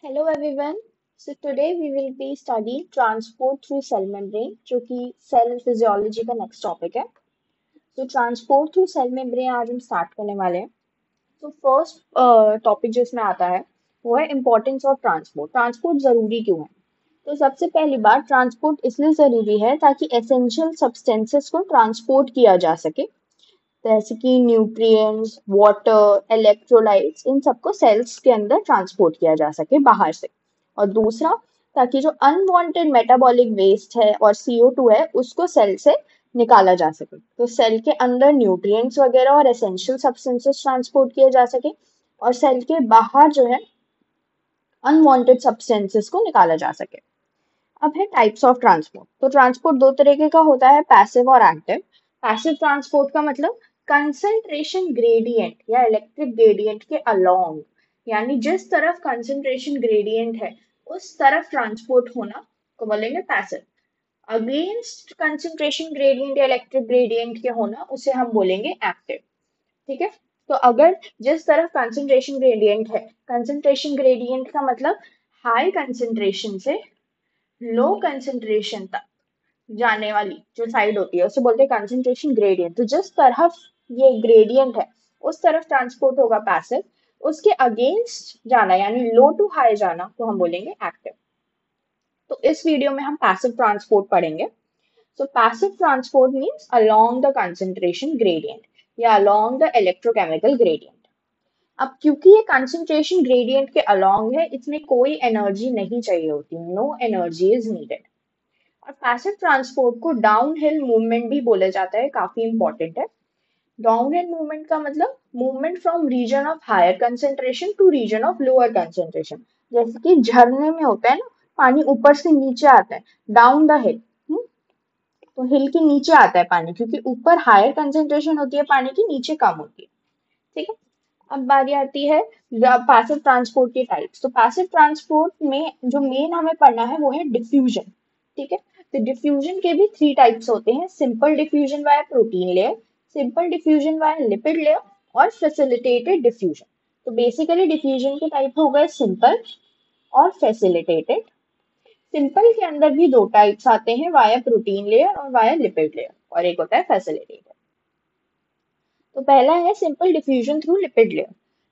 Hello everyone. So today we will be studying transport through cell membrane जो कि cell physiology का next topic है. तो transport through cell membrane आज हम स्टार्ट करने वाले हैं. तो फर्स्ट टॉपिक जो इसमें आता है वो है इम्पोर्टेंस ऑफ ट्रांसपोर्ट. ट्रांसपोर्ट जरूरी क्यों है? तो सबसे पहली बात, ट्रांसपोर्ट इसलिए जरूरी है ताकि एसेंशियल सब्सटेंसेस को ट्रांसपोर्ट किया जा सके, जैसे कि न्यूट्रिएंट्स, वाटर, इलेक्ट्रोलाइट्स, इन सबको सेल्स के अंदर ट्रांसपोर्ट किया जा सके बाहर से. और दूसरा, ताकि जो अनवांटेड मेटाबॉलिक वेस्ट है और CO2 है उसको सेल से निकाला जा सके. तो सेल के अंदर न्यूट्रिएंट्स वगैरह और एसेंशियल सब्सटेंसेस ट्रांसपोर्ट किए जा सके और सेल के बाहर जो है अनवांटेड सब्सटेंसेस को निकाला जा सके. अब है टाइप्स ऑफ ट्रांसपोर्ट. तो ट्रांसपोर्ट दो तरीके का होता है, पैसिव और एक्टिव. पैसिव ट्रांसपोर्ट का मतलब कंसंट्रेशन ग्रेडियंट या इलेक्ट्रिक ग्रेडियंट के अलोंग, यानी जिस तरफ कंसंट्रेशन ग्रेडियंट है उस तरफ ट्रांसपोर्ट होना को बोलेंगे पैसिव. अगेंस्ट कंसंट्रेशन ग्रेडियंट या इलेक्ट्रिक ग्रेडियंट के होना उसे हम बोलेंगे एक्टिव. ठीक है. तो अगर जिस तरफ कंसंट्रेशन ग्रेडियंट है, कंसंट्रेशन ग्रेडियंट का मतलब हाई कंसंट्रेशन से लो कंसंट्रेशन तक जाने वाली जो साइड होती है उसे बोलते हैं कंसंट्रेशन ग्रेडियंट. तो जिस तरफ ये ग्रेडियंट है उस तरफ ट्रांसपोर्ट होगा पैसिव. उसके अगेंस्ट जाना यानी लो टू हाई जाना तो हम बोलेंगे एक्टिव. तो इस वीडियो में हम पैसिव ट्रांसपोर्ट पढ़ेंगे. So passive transport means along the concentration gradient या अलोंग द इलेक्ट्रोकेमिकल ग्रेडियंट. अब क्योंकि ये कंसंट्रेशन ग्रेडियंट के अलोंग है, इसमें कोई एनर्जी नहीं चाहिए होती, नो एनर्जी इज नीडेड. और पैसिव ट्रांसपोर्ट को डाउन हिल मूवमेंट भी बोला जाता है, काफी इंपॉर्टेंट है. डाउन हिल मूवमेंट का मतलब movement from region of higher concentration to region of lower concentration. जैसे कि झरने में होता है ना, पानी ऊपर से नीचे आता है डाउन द हिल. तो हिल के नीचे आता है पानी क्योंकि ऊपर हायर कंसंट्रेशन होती है पानी की, नीचे कम होती है. ठीक है. अब बारी आती है पैसिव ट्रांसपोर्ट के टाइप्स. तो पैसिव ट्रांसपोर्ट में जो मेन हमें पढ़ना है वो है डिफ्यूजन. ठीक है. तो डिफ्यूजन के भी 3 टाइप्स होते हैं, simple diffusion via protein layer, simple diffusion via lipid layer और फैसिलिटेटेड डिफ्यूजन. तो बेसिकली डिफ्यूजन के टाइप हो गए सिंपल और फैसिलिटेटेड. सिंपल के अंदर भी 2 टाइप्स आते हैं, वाया प्रोटीन लेयर और वाया लिपिड लेयर, और एक होता है फैसिलिटेटेड. तो पहला है simple diffusion through lipid layer.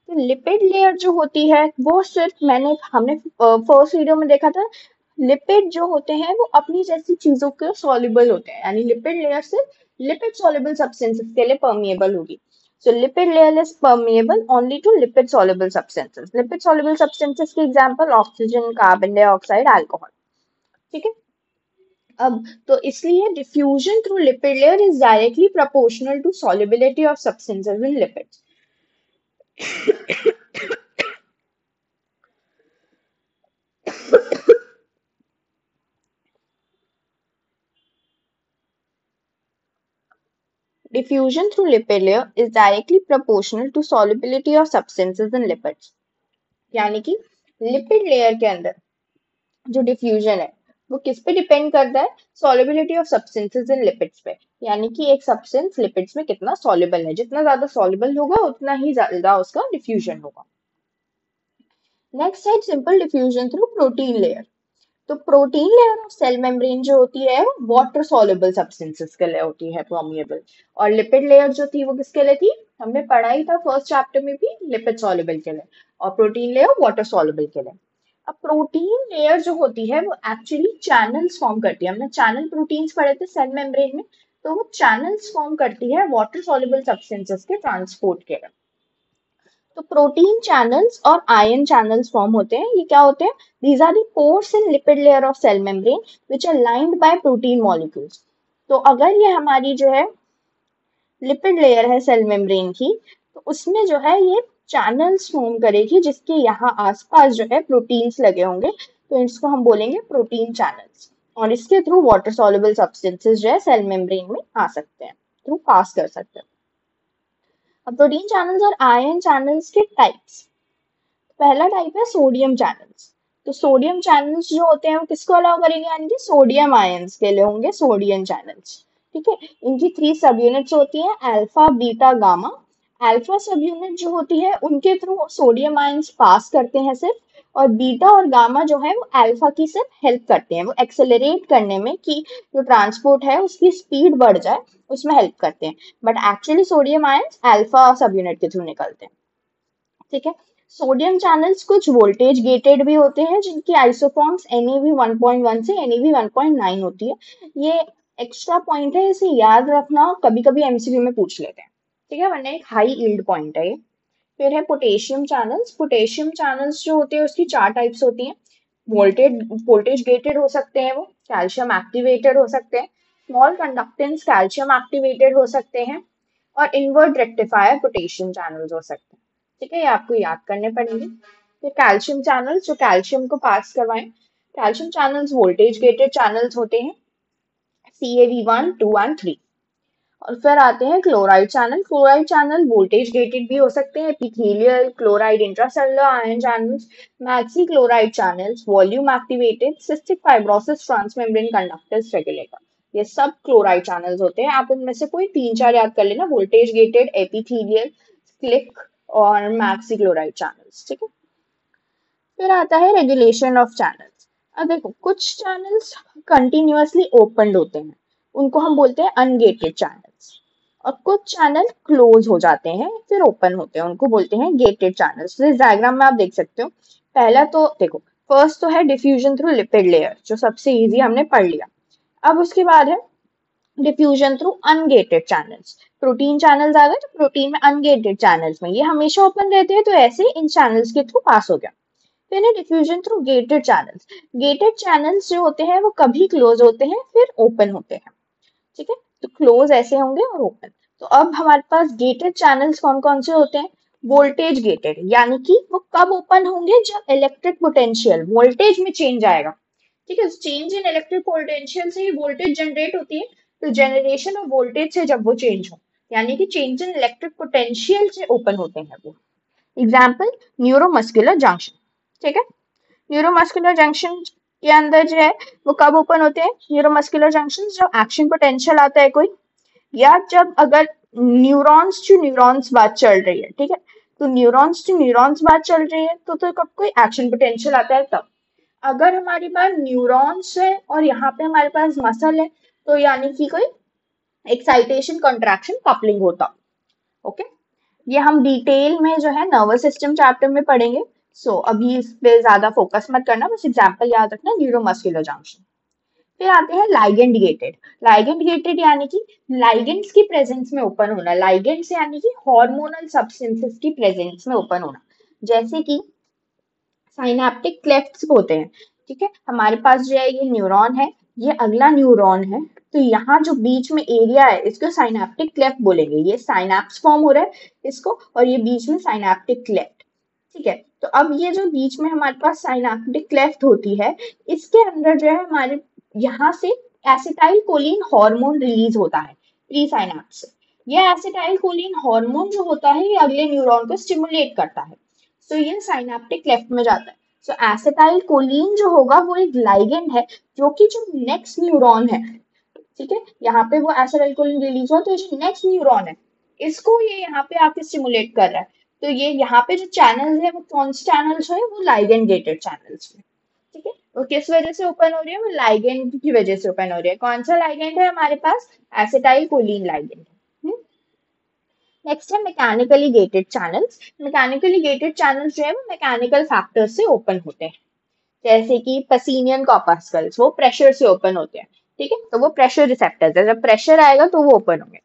तो लिपिड लेयर जो होती है वो सिर्फ हमने फर्स्ट वीडियो में देखा था, लिपिड जो होते हैं वो अपनी जैसी चीजों के सॉल्युबल होते हैं, यानी लिपिड लेयर सिर्फ लिपिड सॉल्युबल सब्सटेंसेस के लिए परमिएबल होगी. So lipid layer is permeable only to lipid soluble substances. Lipid soluble substances के example oxygen, carbon dioxide, alcohol. ठीक है. अब तो इसलिए diffusion through lipid layer is directly proportional to solubility of substances in lipids. Diffusion through lipid layer is directly proportional to solubility of substances in lipids. यानी कि lipid layer के अंदर जो डिफ्यूजन है वो किस पे डिपेंड करता है? Solubility of substances in lipids पे. यानी कि एक सब्सटेंस लिपिड्स में कितना सॉल्युबल है, जितना ज्यादा सॉल्युबल होगा उतना ही ज्यादा उसका डिफ्यूजन होगा. नेक्स्ट है simple diffusion through protein layer. तो protein layer of cell membrane जो होती है वो वाटर सॉल्युबल सब्सटेंसेस के लिए होती है, परमिएबल. और लिपिड लेयर जो थी वो किसके लिए थी? हमने पढ़ा ही था फर्स्ट चैप्टर में भी, लिपिड सॉल्युबल के लिए. और प्रोटीन लेयर वाटर सॉल्युबल के लिए. अब प्रोटीन लेयर जो होती है वो एक्चुअली चैनल्स फॉर्म करती है. हमने चैनल प्रोटीन्स पढ़े थे सेल मेम्ब्रेन में. तो वो चैनल्स फॉर्म करती है वाटर सॉल्युबल सब्सटेंसेस के ट्रांसपोर्ट के लिए. तो प्रोटीन चैनल्स और आयन चैनल्स फॉर्म होते हैं. ये क्या होते हैं? These are the pores in lipid layer of cell membrane which are lined by protein molecules. तो अगर ये हमारी जो है लिपिड लेयर है सेल मेम्ब्रेन की, तो उसमें जो है ये चैनल्स फॉर्म करेगी जिसके यहाँ आसपास जो है प्रोटीन्स लगे होंगे. तो इसको हम बोलेंगे प्रोटीन चैनल्स. और इसके थ्रू वाटर सॉल्युबल सब्सटेंसेस जो है सेल मेम्ब्रेन में आ सकते हैं, थ्रू पास कर सकते हैं. अब प्रोटीन चैनल्स और आयन चैनल्स के टाइप्स. पहला टाइप है सोडियम चैनल्स. तो सोडियम चैनल्स जो होते हैं वो किसको अलाउ करेंगे? यानी कि सोडियम आयंस के लिए होंगे सोडियम चैनल्स. ठीक है. इनकी 3 सब यूनिट्स होती हैं, अल्फा, बीटा, गामा. अल्फा सब यूनिट जो होती है उनके थ्रू सोडियम आयंस पास करते हैं सिर्फ, और बीटा और गामा जो है वो अल्फा की सिर्फ हेल्प करते हैं, वो एक्सेलरेट करने में कि जो ट्रांसपोर्ट है उसकी स्पीड बढ़ जाए, उसमें हेल्प करते हैं। But actually sodium ions alpha सब यूनिट के थ्रू निकलते हैं। ठीक है। सोडियम चैनल्स कुछ वोल्टेज गेटेड भी होते हैं जिनकी आइसोफॉर्म्स NeV 1.1 से NeV 1.9 होती है। ये एक्स्ट्रा पॉइंट है, इसे याद रखना, कभी कभी MCQ में पूछ लेते हैं। ठीक है, वरना एक हाई यील्ड पॉइंट है ये। फिर है पोटेशियम चैनल्स। पोटेशियम चैनल्स जो होते हैं उसकी चार टाइप्स होती हैं। वोल्टेज गेटेड हो सकते हैं, वो कैल्शियम एक्टिवेटेड हो सकते हैं, स्मॉल कंडक्टेंस कैल्शियम एक्टिवेटेड हो सकते हैं, और इनवर्ट रेक्टिफायर पोटेशियम चैनल्स हो सकते हैं। ठीक है, ये आपको याद करने पड़ेंगे। फिर कैल्शियम चैनल्स जो कैल्शियम को पास करवाएं। Calcium channels voltage gated channels होते हैं, CaV1 2 एंड 3। और फिर आते हैं chloride channel. Chloride channel voltage gated भी हो सकते हैं, epithelial chloride intracellular ion channels, maxi chloride channels, volume activated, cystic fibrosis transmembrane conductors regulator. ये सब क्लोराइड चैनल्स होते हैं। आप इनमें से कोई तीन चार याद कर लेना, वोल्टेज गेटेड, एपिथेलियल, क्लिक और मैक्सी क्लोराइड चैनल्स। ठीक है। फिर आता है रेगुलेशन ऑफ चैनल्स। अब देखो, कुछ चैनल्स कंटिन्यूअसली ओपन होते हैं, उनको हम बोलते हैं अनगेटेड चैनल्स। और कुछ चैनल क्लोज हो जाते हैं फिर ओपन होते हैं, उनको बोलते हैं गेटेड चैनल्स। तो इस डायग्राम में आप देख सकते हो। पहला तो देखो, फर्स्ट तो है डिफ्यूजन थ्रू लिपिड लेयर, जो सबसे इजी हमने पढ़ लिया। अब उसके बाद है diffusion through ungated channels. Protein channels आ गए तो प्रोटीन में अनगेटेड चैनल्स में ये हमेशा ओपन रहते हैं, तो ऐसे इन चैनल्स के थ्रू पास हो गया। फिर है diffusion through gated channels. Gated channels जो होते हैं वो कभी क्लोज होते हैं फिर ओपन होते हैं। ठीक है, तो क्लोज ऐसे होंगे और ओपन। तो अब हमारे पास गेटेड चैनल्स कौन कौन से होते हैं। वोल्टेज गेटेड, यानी कि वो कब ओपन होंगे, जब इलेक्ट्रिक पोटेंशियल वोल्टेज में चेंज आएगा। ठीक है, चेंज इन इलेक्ट्रिक पोटेंशियल से ही वोल्टेज जनरेट होती है। तो जनरेशन ऑफ वोल्टेज से जब वो चेंज हो, यानी कि चेंज इन इलेक्ट्रिक पोटेंशियल से ओपन होते हैं वो। Example, neuromuscular junction. ठीक है, न्यूरोमस्कुलर जंक्शन के अंदर जो है वो कब ओपन होते हैं, न्यूरोमस्कुलर जंक्शन जब एक्शन पोटेंशियल आता है कोई, या जब अगर न्यूरॉन्स टू न्यूरॉन्स बात चल रही है। ठीक है, तो न्यूरॉन्स टू न्यूरॉन्स बात चल रही है तो कब कोई एक्शन पोटेंशियल आता है तब। अगर हमारे पास न्यूरॉन्स है और यहाँ पे हमारे पास मसल है, तो यानी कि कोई एक्साइटेशन कंट्रैक्शन कपलिंग होता। ओके, ये हम डिटेल में जो है नर्वस सिस्टम चैप्टर में पढ़ेंगे। अभी इस पे ज्यादा फोकस मत करना, बस एग्जांपल याद रखना, न्यूरोमस्कुलर जंक्शन। फिर आते हैं लाइगेंड गेटेड। लाइगेंड गेटेड यानी कि लाइगेंड्स की प्रेजेंस में ओपन होना। लाइगेंड्स यानी कि हार्मोनल सब्सटेंसेस की प्रेजेंस में ओपन होना, जैसे कि साइनेप्टिक क्लेफ्ट्स होते हैं। ठीक है, हमारे पास जो है ये न्यूरॉन है, ये अगला न्यूरॉन है, तो यहाँ जो बीच में एरिया है इसको साइनेप्टिक क्लेफ्ट बोलेंगे। ये साइनेप्स फॉर्म हो रहा है इसको, और ये बीच में साइनेप्टिक क्लेफ्ट। ठीक है, तो अब ये जो बीच में हमारे पास साइनेप्टिक क्लेफ्ट होती है, इसके अंदर जो है हमारे यहाँ से एसिटाइल कोलिन हार्मोन रिलीज होता है प्री साइनेप्स से। ये एसिटाइल कोलिन हार्मोन जो होता है ये अगले न्यूरॉन को स्टिमुलेट करता है, तो ये साइनेप्टिक क्लेफ्ट में जाता है। सो एसिटाइल कोलिन जो होगा वो एक लाइगेंड है, जो कि जो नेक्स्ट न्यूरॉन है, ठीक है, यहाँ पे वो एसिटाइल कोलिन रिलीज हुआ, तो जो नेक्स्ट न्यूरॉन है इसको ये यहाँ पे आके स्टिमुलेट कर रहा है। तो ये यहाँ पे जो चैनल्स है वो कौन से चैनल्स है, वो लाइगेंड गेटेड चैनल्स है। ठीक है, वो किस वजह से ओपन हो रही है, वो लाइगेंड की वजह से ओपन हो रही है। कौन सा लाइगेंड है हमारे पास, एसिटाइल कोलिन लाइगेंड। नेक्स्ट है mechanically gated channels. Mechanically gated channels जो है वो मैकेनिकल फैक्टर्स से ओपन होते हैं, जैसे कि पसीनियन कॉर्पस्कल्स, वो प्रेशर से ओपन होते हैं। ठीक है, तो वो प्रेशर रिसेप्टर्स है, जब प्रेशर आएगा तो वो ओपन होंगे।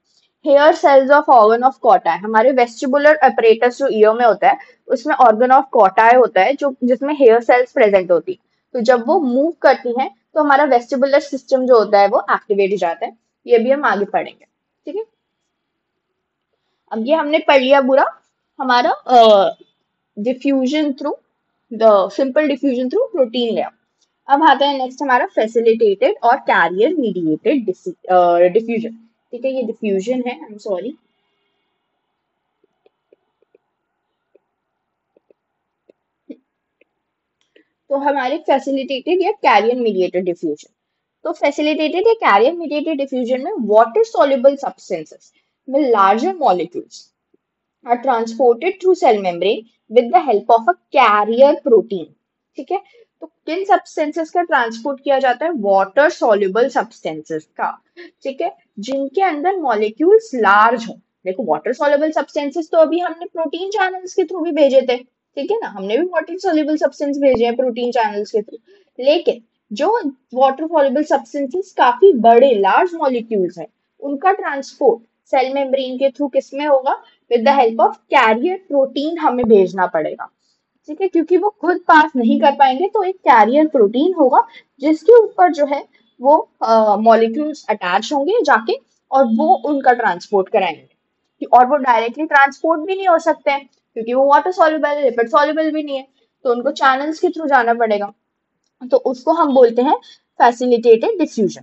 Hair cells of organ of Corti, हमारे वेस्टिबुलर अपरेटस जो ईयर में होता है उसमें ऑर्गन ऑफ कॉटाई होता है, जो जिसमें हेयर सेल्स प्रेजेंट होती है। तो जब वो मूव करती हैं तो हमारा वेस्टिबुलर सिस्टम जो होता है वो एक्टिवेट हो जाता है। ये भी हम आगे पढ़ेंगे। ठीक है, अब ये हमने पढ़ लिया पूरा हमारा diffusion through the simple diffusion through protein layer. अब आता है नेक्स्ट हमारा फैसिलिटेटेड और कैरियर मीडिएटेड डिफ्यूजन। ठीक है, ये डिफ्यूजन है, आई एम सॉरी। तो हमारे फैसिलिटेटेड या कैरियर मीडिएटेड डिफ्यूजन, तो फैसिलिटेटेड या कैरियर मीडिएटेड डिफ्यूजन में वाटर soluble substances में larger molecules are transported through cell membrane with the help of a carrier protein. ठीक है। तो किन सब्सटेंसेस का ट्रांसपोर्ट किया जाता है? वाटर सॉल्युबल सब्सटेंसेस का, ठीक है, जिनके अंदर मॉलिक्यूल्स लार्ज हो। देखो वाटर सॉल्युबल सब्सटेंसेस तो अभी हमने प्रोटीन चैनल्स के थ्रू भी भेजे थे, ठीक है ना, हमने भी वाटर सॉल्युबल सब्सटेंस भेजे हैं प्रोटीन चैनल्स के थ्रू। लेकिन जो वाटर सॉल्युबल सब्सटेंसेस काफी बड़े लार्ज मॉलिक्यूल्स हैं, उनका ट्रांसपोर्ट सेल मेम्ब्रेन के थ्रू किसमें होगा? With the help of carrier protein हमें भेजना पड़ेगा, ठीक है, क्योंकि वो खुद पास नहीं कर पाएंगे, तो एक कैरियर प्रोटीन होगा जिसके ऊपर जो है वो मॉलिक्यूल्स अटैच होंगे जाके, और वो उनका ट्रांसपोर्ट कराएंगे। और वो डायरेक्टली ट्रांसपोर्ट भी नहीं हो सकते हैं क्योंकि वो वाटर सॉल्युबल है, लिपिड सॉल्युबल भी नहीं है, तो उनको चैनल्स के थ्रू जाना पड़ेगा। तो उसको हम बोलते हैं फैसिलिटेटेड डिफ्यूजन,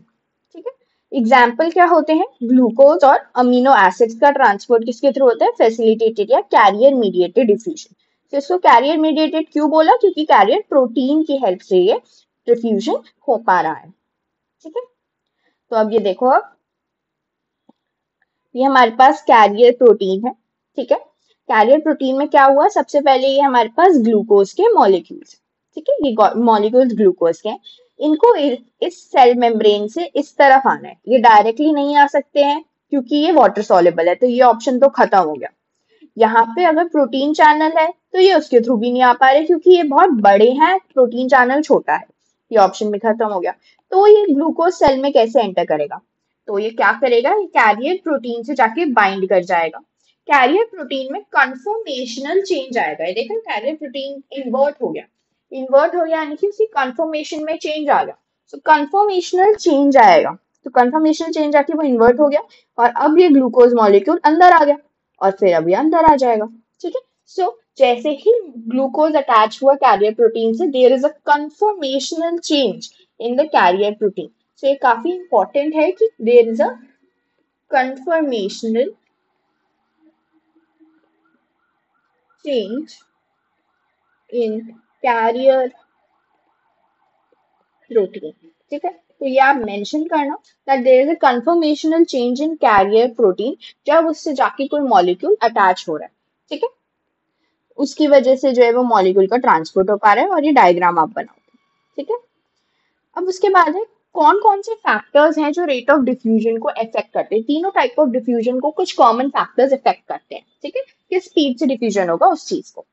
ठीक है। एग्जाम्पल क्या होते हैं? ग्लूकोज और अमीनो एसिड्स का ट्रांसपोर्ट किसके थ्रू होता है? फैसिलिटेटेड या कैरियर मीडिएटेड डिफ्यूजन। तो इसको कैरियर मीडिएटेड क्यों बोला? क्योंकि कैरियर प्रोटीन की हेल्प से ये डिफ्यूजन हो पा रहा है, ठीक है। तो अब ये देखो, अब ये हमारे पास कैरियर प्रोटीन है, ठीक है। कैरियर प्रोटीन में क्या हुआ? सबसे पहले ये हमारे पास ग्लूकोज के मॉलिक्यूल्स, ठीक है, ये मॉलिक्यूल्स ग्लूकोज के हैं। इनको इस सेल मेम्ब्रेन से इस तरफ आना है, ये डायरेक्टली नहीं आ सकते हैं क्योंकि ये वाटर सॉल्युबल है, तो ये ऑप्शन तो खत्म हो गया। यहाँ पे अगर प्रोटीन चैनल है तो ये उसके थ्रू भी नहीं आ पा रहे क्योंकि ये बहुत बड़े हैं, प्रोटीन चैनल छोटा है, ये ऑप्शन भी खत्म हो गया। तो ये ग्लूकोज सेल में कैसे एंटर करेगा? तो ये क्या करेगा? ये कैरियर प्रोटीन से जाके बाइंड कर जाएगा। कैरियर प्रोटीन में कन्फर्मेशनल चेंज आएगा, ये देखो कैरियर प्रोटीन इन्वर्ट हो गया, इन्वर्ट हो गया यानी कि उसकी कन्फर्मेशन में चेंज आ गया। तो कन्फर्मेशनल चेंज आएगा, तो कन्फर्मेशनल चेंज आके वो इन्वर्ट हो गया, और अब ये ग्लूकोज मॉलिक्यूल अंदर आ गया, और फिर अभी अंदर आ जाएगा, ठीक है। सो जैसे ही ग्लूकोज अटैच हुआ कैरियर प्रोटीन से, there is a conformational change in the carrier protein. So ये काफी इंपॉर्टेंट है कि there is a conformational change in carrier protein, ठीक है। तो ये आप मेंशन करना that there is a conformational change in carrier protein, जब उससे जाके कोई मॉलिक्यूल अटैच हो रहा है, ठीक है, उसकी वजह से जो है वो मॉलिक्यूल का ट्रांसपोर्ट हो पा रहा है, और ये डायग्राम आप बनाओगे, ठीक है। अब उसके बाद है कौन कौन से फैक्टर्स हैं जो रेट ऑफ डिफ्यूजन को अफेक्ट करते हैं। तीनों टाइप ऑफ डिफ्यूजन को कुछ कॉमन फैक्टर्स अफेक्ट करते हैं, ठीक है, किस स्पीड से डिफ्यूजन होगा उस चीज को।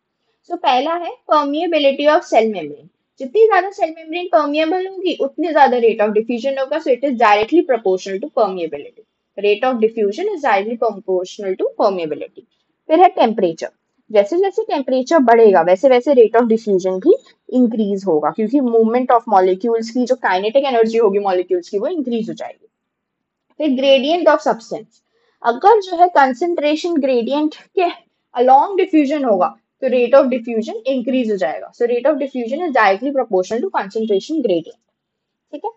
तो पहला है परमिएबिलिटी ऑफ सेल मेम्ब्रेन। जितनी ज्यादा सेल मेम्ब्रेन परमिएबल होगी उतनी ज्यादा रेट ऑफ डिफ्यूजन होगा, so it is directly proportional to permeability. Rate of diffusion is directly proportional to permeability. फिर है टेम्परेचर। जैसे जैसे टेम्परेचर बढ़ेगा वैसे वैसे रेट ऑफ डिफ्यूजन भी इंक्रीज होगा, क्योंकि मूवमेंट ऑफ मॉलिक्यूल्स की जो काइनेटिक एनर्जी होगी मॉलिक्यूल्स की वो इंक्रीज हो जाएगी। फिर ग्रेडियंट ऑफ सब्सटेंस। अगर जो है कंसेंट्रेशन ग्रेडियंट के अलोंग डिफ्यूजन होगा तो रेट ऑफ डिफ्यूजन इंक्रीज हो जाएगा। So rate of diffusion is directly proportional to concentration gradient, ठीक है।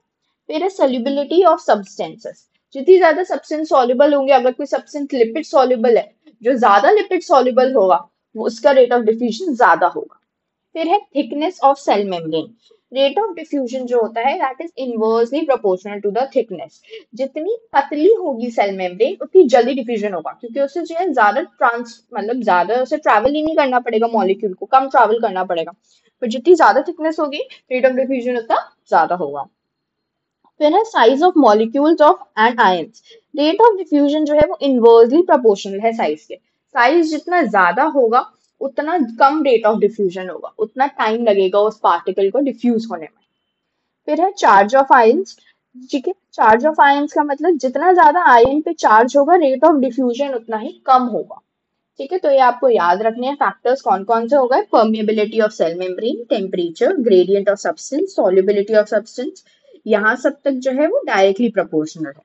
फिर है सोल्यूबिलिटी ऑफ सब्सटेंसेस। जितनी ज्यादा सब्सटेंस सॉल्युबल होंगे, अगर कोई सब्सटेंस लिपिड सॉल्युबल है, जो ज्यादा लिपिड सॉल्युबल होगा वो उसका रेट ऑफ डिफ्यूजन ज्यादा होगा। फिर है thickness of cell membrane. Rate of diffusion जो होता है that is inversely proportional to the thickness. जितनी पतली होगी सेल मेम्ब्रेन उतनी जल्दी डिफ्यूजन होगा, क्योंकि उसे जो है ज्यादा मतलब ज्यादा उसे ट्रैवल ही नहीं करना पड़ेगा, मॉलिक्यूल को कम ट्रैवल करना पड़ेगा। पर जितनी ज्यादा थिकनेस होगी रेट ऑफ डिफ्यूजन उतना ज्यादा होगा। फिर है size of molecules of and ions. Rate of diffusion जो है वो इनवर्सली प्रोपोर्शनल है साइज के। साइज जितना ज्यादा होगा उतना कम रेट ऑफ डिफ्यूजन होगा, उतना टाइम लगेगा उस पार्टिकल को डिफ्यूज होने में। फिर है चार्ज ऑफ आयंस, ठीक है। चार्ज ऑफ आयंस का मतलब जितना ज्यादा आयन पे चार्ज होगा रेट ऑफ डिफ्यूजन उतना ही कम होगा, ठीक है। तो ये आपको याद रखने हैं फैक्टर्स कौन कौन से हो गए? Permeability of cell membrane, temperature, gradient of substance, solubility of substance. यहाँ सब तक जो है वो डायरेक्टली प्रोपोर्शनल है।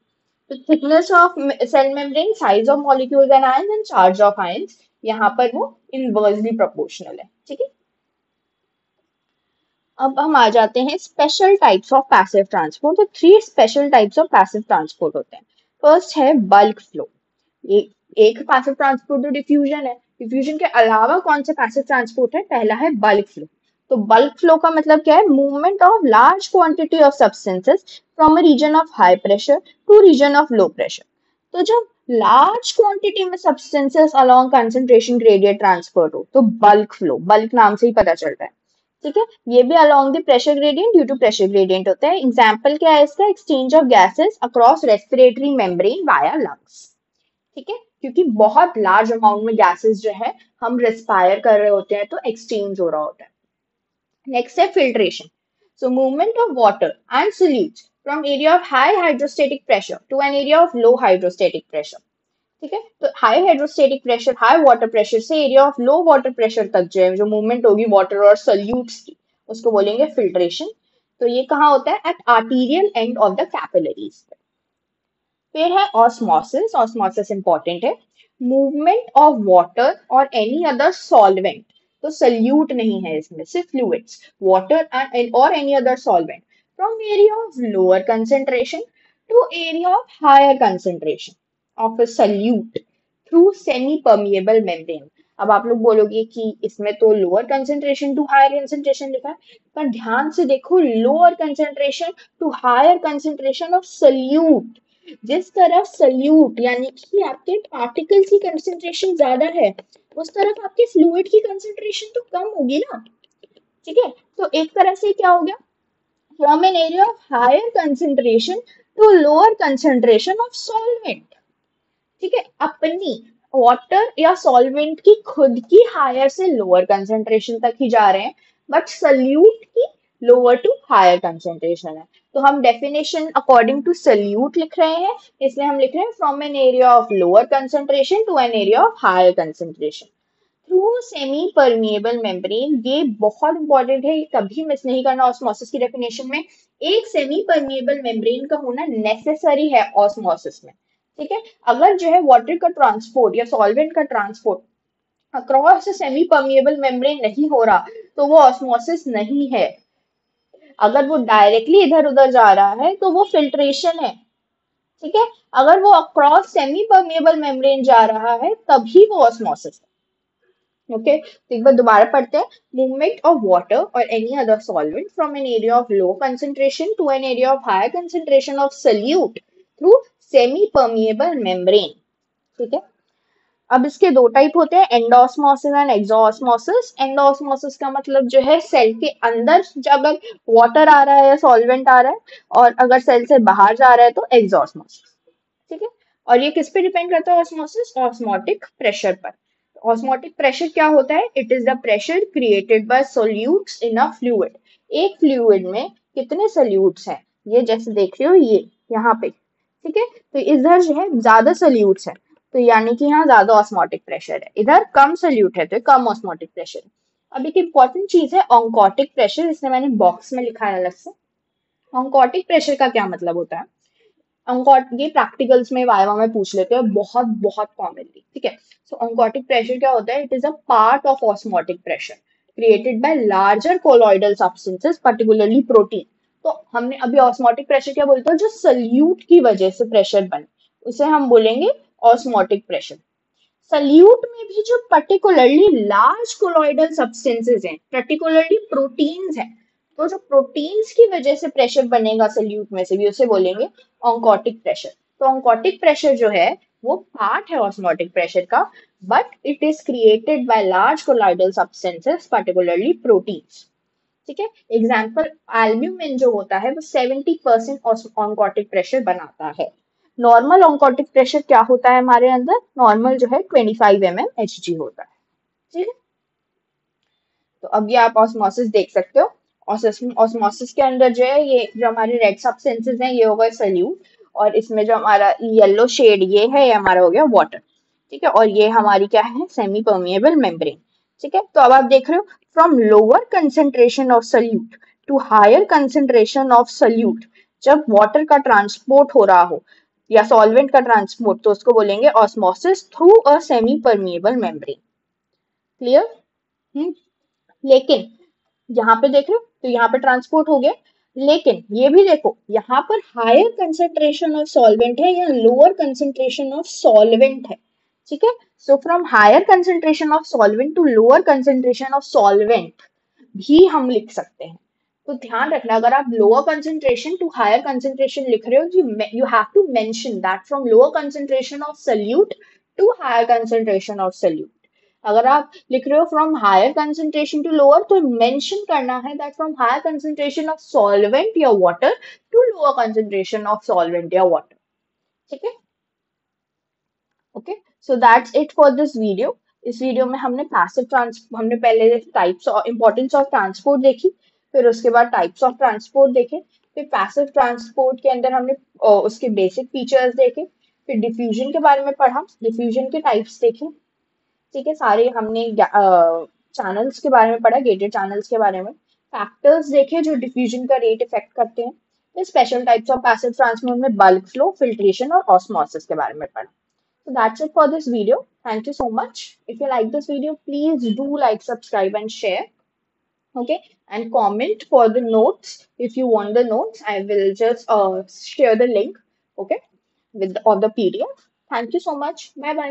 तो thickness of cell membrane, size of molecules and ions and charge of ions, यहाँ पर वो इनवर्सली प्रोपोर्शनल है, ठीक है। अब हम आ जाते हैं special types of passive transport. तो three special types of passive transport होते हैं। फर्स्ट है बल्क फ्लो। एक पैसिव ट्रांसपोर्ट तो डिफ्यूजन है, डिफ्यूजन के अलावा कौन सा पैसिव ट्रांसपोर्ट है? पहला है बल्क फ्लो। तो बल्क फ्लो का मतलब क्या है? Movement of large quantity of substances from a region of high pressure to region of low pressure. तो जब लार्ज क्वांटिटी में substances along concentration gradient transfer हो तो बल्क फ्लो, बल्क नाम से ही पता चल रहा है, ठीक है, ये भी along the pressure gradient due to pressure gradient होता है। एग्जाम्पल क्या है इसका? Exchange of gases across respiratory membrane via lungs. ठीक है, क्योंकि बहुत लार्ज अमाउंट में गैसेस जो है हम रेस्पायर कर रहे होते हैं तो एक्सचेंज हो रहा होता है। नेक्स्ट है filtration. So movement of water and solutes from area of high hydrostatic pressure to an area of low hydrostatic pressure. ठीक है, तो high hydrostatic pressure, high water pressure से area of low water pressure तक जो है जो movement होगी water और सल्यूट्स की, उसको बोलेंगे फिल्ट्रेशन। तो ये कहाँ होता है? At arterial end of the capillaries. फिर है ऑस्मोसिस। ऑस्मोसिस इंपॉर्टेंट है। मूवमेंट ऑफ वाटर और एनी अदर सॉल्वेंट, तो सल्यूट नहीं है इसमें, सिर्फ फ्लूइड्स, वाटर एंड और any other solvent from area of lower concentration to area of higher concentration of a solute through semi permeable membrane. अब आप लोग बोलोगे कि इसमें तो lower concentration to higher concentration लिखा है, पर ध्यान से देखो, lower concentration to higher concentration of solute. जिस तरफ सल्यूट यानी कि आपके पार्टिकल्स की कंसेंट्रेशन ज्यादा है, उस तरफ आपके फ्लूइड की कंसेंट्रेशन तो कम होगी ना। ठीक है, तो एक तरह से क्या हो गया? From an area of higher concentration to lower concentration of solvent. ठीक है, अपनी वाटर या सॉल्वेंट की खुद की हायर से लोअर कंसेंट्रेशन तक ही जा रहे हैं, बट सल्यूट की लोअर टू हायर कंसेंट्रेशन है। तो हम डेफिनेशन अकॉर्डिंग टू सल्यूट लिख रहे हैं, इसलिए हम लिख रहे हैं from an area of lower concentration to an area of higher concentration through semi permeable membrane. ये बहुत इंपॉर्टेंट है, ये कभी मिस नहीं करना ऑस्मोसिस की डेफिनेशन में। एक सेमी परमिएबल मेम्ब्रेन का होना नेसेसरी है ऑस्मोसिस में। ठीक है, अगर जो है वाटर का ट्रांसपोर्ट या सॉल्वेंट का transport across semi permeable membrane नहीं हो रहा तो वो ऑस्मोसिस नहीं है। अगर वो डायरेक्टली इधर उधर जा रहा है तो वो फिल्ट्रेशन है। ठीक है, अगर वो अक्रॉस सेमी परमिएबल मेम्ब्रेन जा रहा है तभी वो ऑस्मोसिस है। ओके, तो एक बार दोबारा पढ़ते हैं। मूवमेंट ऑफ वाटर और any other solvent from an area of low concentration to an area of higher concentration of solute through semi permeable membrane. ठीक है, अब इसके दो टाइप होते हैं, एंडोस्मोसिस एंड एक्सोस्मोसिस। एंडोस्मोसिस का मतलब जो है सेल के अंदर अगर वाटर आ रहा है या सॉल्वेंट आ रहा है, और अगर सेल से बाहर जा रहा है तो एक्सोस्मोसिस। ठीक है, और ये किस पे डिपेंड करता है ऑस्मोसिस? ऑस्मोटिक प्रेशर पर। ऑस्मोटिक प्रेशर क्या होता है? It is the pressure created by solutes in a fluid. एक फ्लूइड में कितने सोल्यूट्स हैं? ये जैसे देख रहे हो, ये यहाँ पे। ठीक है, तो इधर जो है ज्यादा सोल्यूट्स है, तो यानी कि यहाँ ज्यादा ऑस्मोटिक प्रेशर है, इधर कम सोल्यूट है तो कम ऑस्मोटिक प्रेशर है। अब एक इंपॉर्टेंट चीज है ऑन्कोटिक प्रेशर, इसने मैंने बॉक्स में लिखा है अलग से। ऑन्कोटिक प्रेशर का क्या मतलब होता है? ऑन्कोट ये प्रैक्टिकल्स में वाइवा में पूछ लेते हैं बहुत बहुत कॉमनली। ठीक है, सो ऑन्कोटिक प्रेशर क्या होता है? It is a part of osmotic pressure created by larger colloidal substances particularly protein. तो हमने अभी ऑस्मोटिक प्रेशर क्या बोलते हैं? जो सल्यूट की वजह से प्रेशर बने, उसे हम बोलेंगे ऑस्मोटिक प्रेशर। सल्यूट में भी जो पर्टिकुलरली लार्ज कोलॉइडल सब्सटेंसेस हैं, पर्टिकुलरली प्रोटीन्स हैं, तो जो प्रोटीन्स की वजह से प्रेशर बनेगा सल्यूट में से भी, उसे बोलेंगे ऑन्कोटिक प्रेशर। तो ऑन्कोटिक प्रेशर जो है वो पार्ट है ऑस्मोटिक प्रेशर का, but it is created by large colloidal substances particularly proteins. ठीक है, एग्जाम्पल एल्ब्यूमिन जो होता है वो 70% ऑन्कोटिक प्रेशर बनाता है। नॉर्मल ऑन्कोटिक प्रेशर क्या होता है हमारे अंदर? नॉर्मल जो है 25 mmHg होता है। ठीक है, तो अब ये आप ऑस्मोसिस देख सकते हो। ऑस्मोसिस के अंदर जो है ये जो हमारे रेड सब्सटेंसेस हैं ये होगा सल्यूट, और इसमें जो हमारा येलो शेड ये हमारा हो गया वाटर। ठीक है, और ये हमारी क्या है? Semi permeable membrane. ठीक है, तो अब आप देख रहे हो from lower concentration of solute to higher concentration of solute, जब वाटर का ट्रांसपोर्ट हो रहा हो या सॉल्वेंट का ट्रांसपोर्ट, तो उसको बोलेंगे osmosis through a semi permeable membrane. Clear? लेकिन यहाँ पे देख रहे हो, तो यहाँ पे ट्रांसपोर्ट हो गया, लेकिन ये भी देखो यहाँ पर हायर कंसेंट्रेशन ऑफ सॉल्वेंट है या लोअर कंसेंट्रेशन ऑफ सॉल्वेंट है। ठीक है, so from higher concentration of solvent to lower concentration of solvent भी हम लिख सकते हैं। तो ध्यान रखना, अगर आप lower concentration to higher concentration लिख रहे हो, you have to mention that from lower concentration of solute to higher concentration of solute. अगर आप लिख रहे हो from higher concentration to lower, तो मेंशन करना है that from higher concentration of solvent या water to lower concentration of solvent या वाटर। ठीक है। Okay, so that's it for this video. इस वीडियो में हमने पहले टाइप्स और इंपॉर्टेंस ऑफ ट्रांसपोर्ट देखी, फिर उसके बाद टाइप्स ऑफ ट्रांसपोर्ट देखे, फिर पैसिव ट्रांसपोर्ट के अंदर हमने उसके बेसिक फीचर्स देखे, फिर डिफ्यूजन के बारे में पढ़ा, डिफ्यूजन के टाइप्स देखे। ठीक है, सारे हमने चैनल्स के बारे में पढ़ा, गेटेड चैनल्स के बारे में, फैक्टर्स देखे जो डिफ्यूजन का रेट इफेक्ट करते हैं, फिर special types of passive transport में बल्क फ्लो, फिल्ट्रेशन और ऑस्मोसिस के बारे में पढ़ा। So that's it for this video. Thank you so much. If you like this video, please do like, subscribe, and share. Okay, and comment for the notes. If you want the notes, I will just share the link. Okay, with of the PDF. Thank you so much. Bye bye.